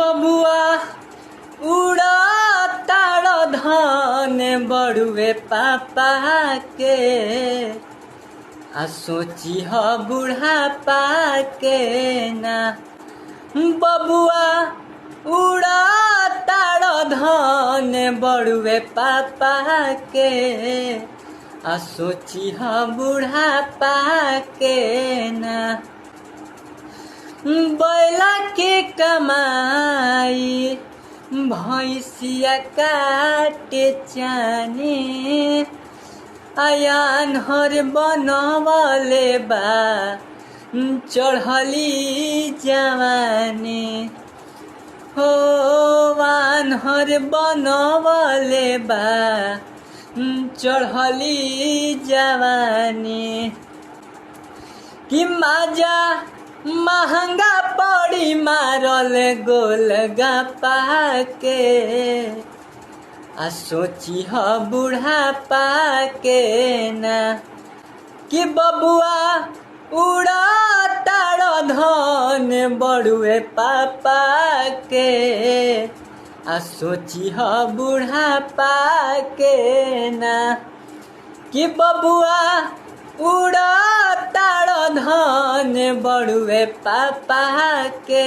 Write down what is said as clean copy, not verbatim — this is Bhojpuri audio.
बबुआ उड़ा ताड़ धन बड़ुए पापा के आ सोची ह बुढ़ापा के ना। बबुआ उड़ा ताड़ धन बड़ुए पापा के आ सोची ह बुढ़ापा के ना। बैला के कमाई भैंसिया काटे चाने आयान हर बनवले बा चढ़ली जवानी हो वान हर बनवले बा चढ़ली जवानी कि माजा महंगा पड़ी मारल गोल गप्पा के आ सोची ह बुढ़ापा के ना। कि बबुआ उड़ा ताड़ धन बड़ुए पापा के आ सोची ह बुढ़ापा के ना। कि बबुआ उड़ा ताड़ धन बड़ुए पापा के